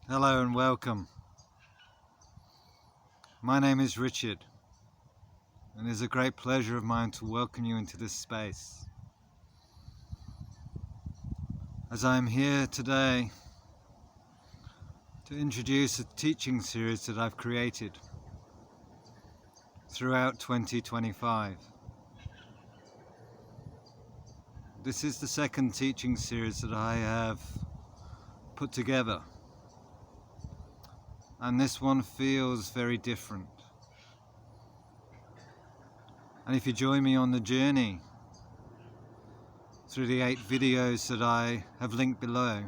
Hello and welcome. My name is Richard, and it is a great pleasure of mine to welcome you into this space. As I am here today to introduce a teaching series that I've created throughout 2025. This is the second teaching series that I have put together, and this one feels very different. And if you join me on the journey through the 8 videos that I have linked below,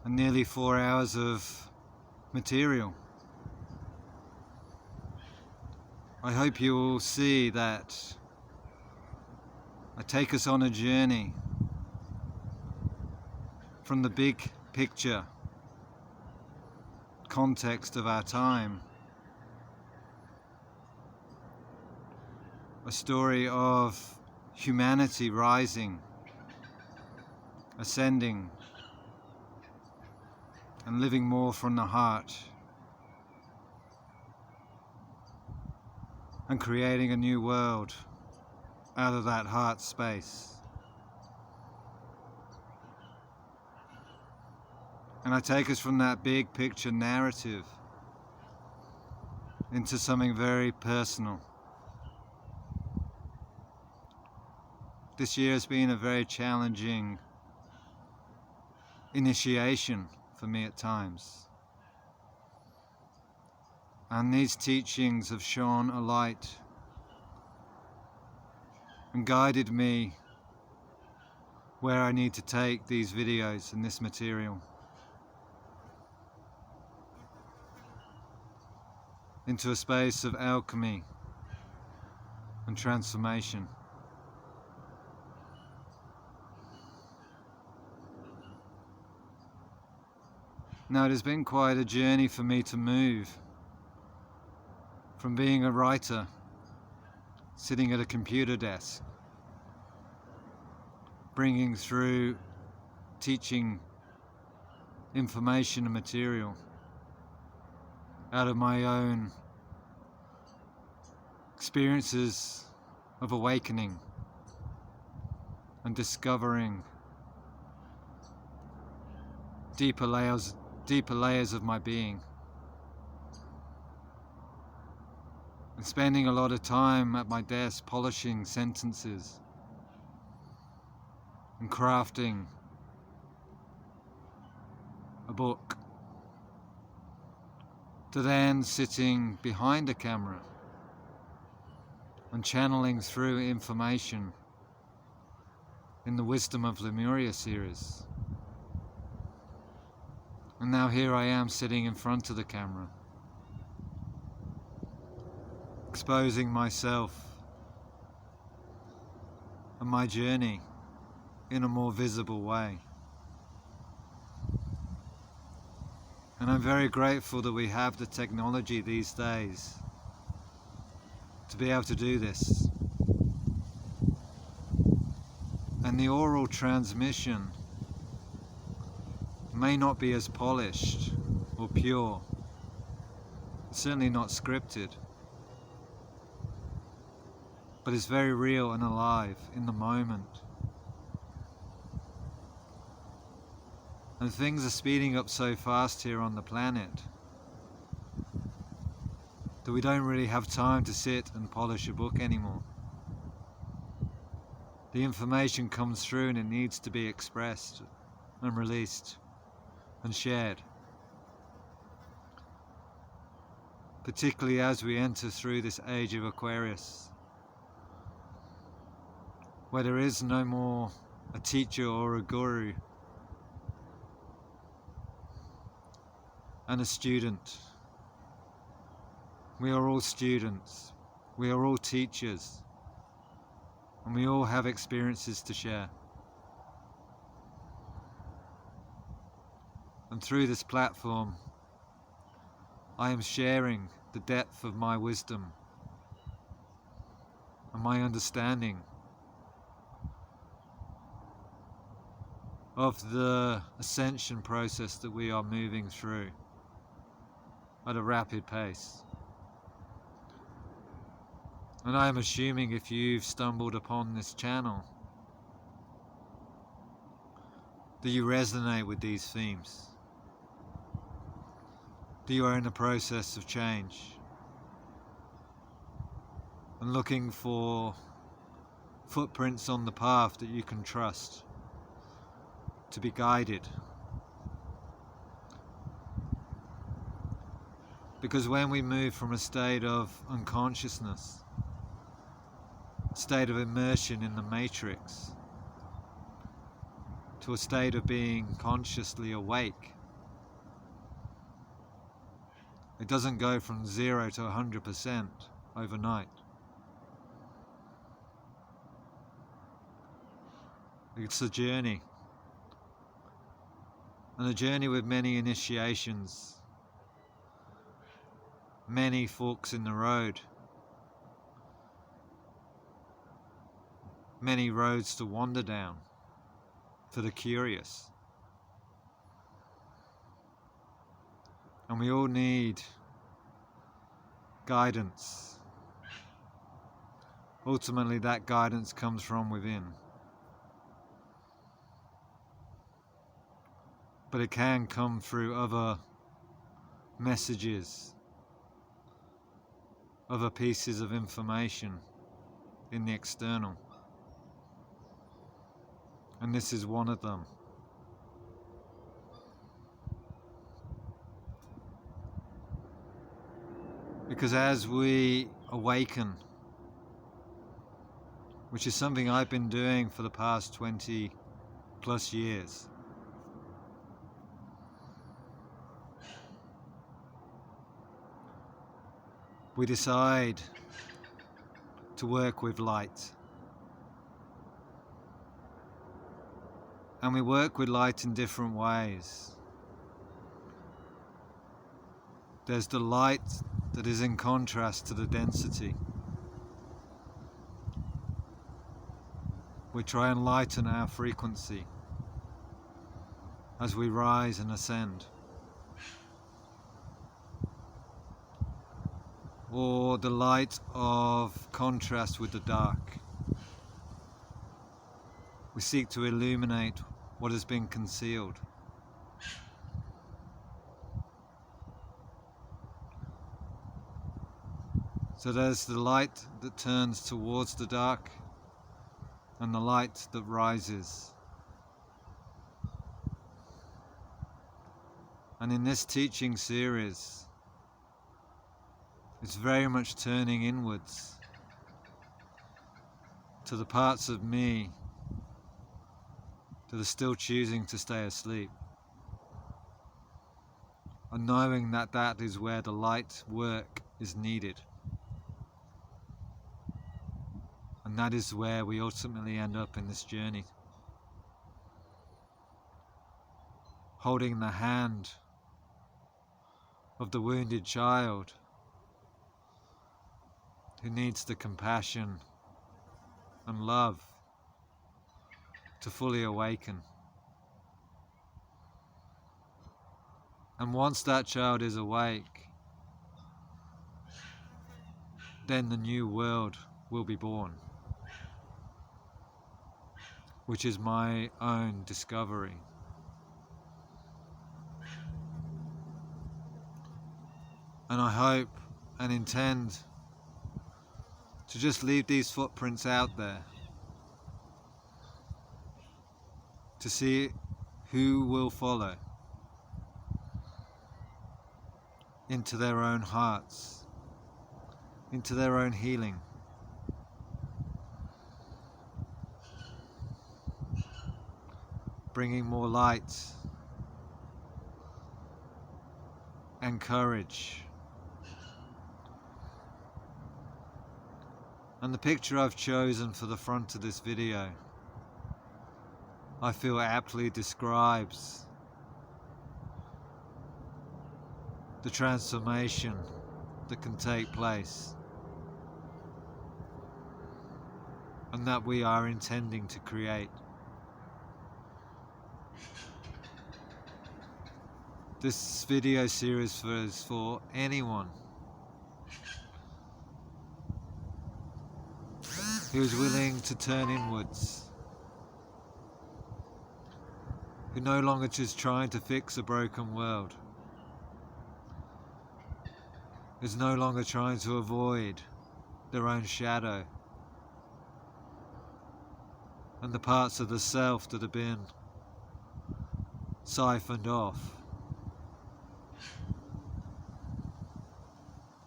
and nearly 4 hours of material, I hope you will see that I take us on a journey from the big picture context of our time, a story of humanity rising, ascending, and living more from the heart, and creating a new world out of that heart space. And I take us from that big picture narrative into something very personal. This year has been a very challenging initiation for me at times. And these teachings have shone a light and guided me where I need to take these videos and this material. Into a space of alchemy and transformation. Now, it has been quite a journey for me to move from being a writer, sitting at a computer desk, bringing through teaching information and material out of my own experiences of awakening and discovering deeper layers of my being, and spending a lot of time at my desk polishing sentences and crafting a book, to then sitting behind a camera and channeling through information in the Wisdom of Lemuria series. And now here I am sitting in front of the camera, exposing myself and my journey in a more visible way. And I'm very grateful that we have the technology these days to be able to do this. And the oral transmission may not be as polished or pure, certainly not scripted, but it's very real and alive in the moment. And things are speeding up so fast here on the planet that we don't really have time to sit and polish a book anymore. The information comes through and it needs to be expressed and released and shared, particularly as we enter through this age of Aquarius, where there is no more a teacher or a guru and a student. We are all students, we are all teachers, and we all have experiences to share. And through this platform, I am sharing the depth of my wisdom and my understanding of the ascension process that we are moving through at a rapid pace. And I am assuming if you've stumbled upon this channel, that you resonate with these themes, that you are in a process of change and looking for footprints on the path that you can trust to be guided. Because when we move from a state of unconsciousness, a state of immersion in the matrix, to a state of being consciously awake, it doesn't go from 0 to 100% overnight. It's a journey, and a journey with many initiations, many forks in the road, many roads to wander down for the curious. And we all need guidance. Ultimately, that guidance comes from within. But it can come through other messages, other pieces of information in the external. And this is one of them. Because as we awaken, which is something I've been doing for the past 20 plus years, we decide to work with light. And we work with light in different ways. There's the light that is in contrast to the density. We try and lighten our frequency as we rise and ascend. Or the light of contrast with the dark. We seek to illuminate what has been concealed. So there's the light that turns towards the dark and the light that rises. And in this teaching series, it's very much turning inwards to the parts of me that are still choosing to stay asleep, and knowing that that is where the light work is needed. And that is where we ultimately end up in this journey. Holding the hand of the wounded child who needs the compassion and love to fully awaken. And once that child is awake, then the new world will be born, which is my own discovery. And I hope and intend to just leave these footprints out there to see who will follow into their own hearts, into their own healing. Bringing more light and courage. And the picture I've chosen for the front of this video, I feel aptly describes the transformation that can take place and that we are intending to create. This video series is for anyone who is willing to turn inwards, who no longer just trying to fix a broken world, who's no longer trying to avoid their own shadow and the parts of the self that have been siphoned off.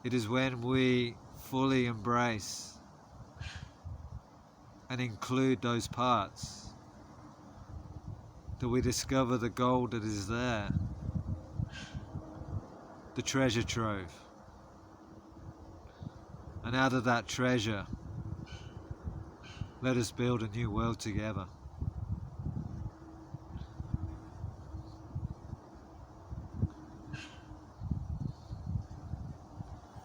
It is when we fully embrace and include those parts that we discover the gold that is there, the treasure trove. And out of that treasure, let us build a new world together.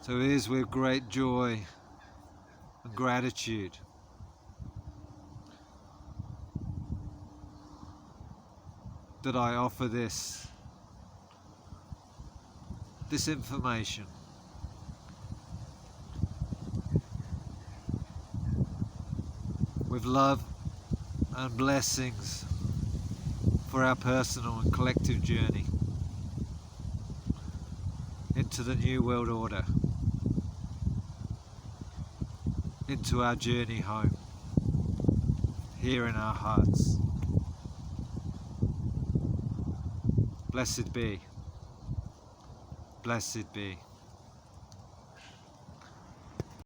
So it is with great joy and gratitude that I offer this information. With love and blessings for our personal and collective journey into the New World Order, into our journey home, here in our hearts. Blessed be. Blessed be.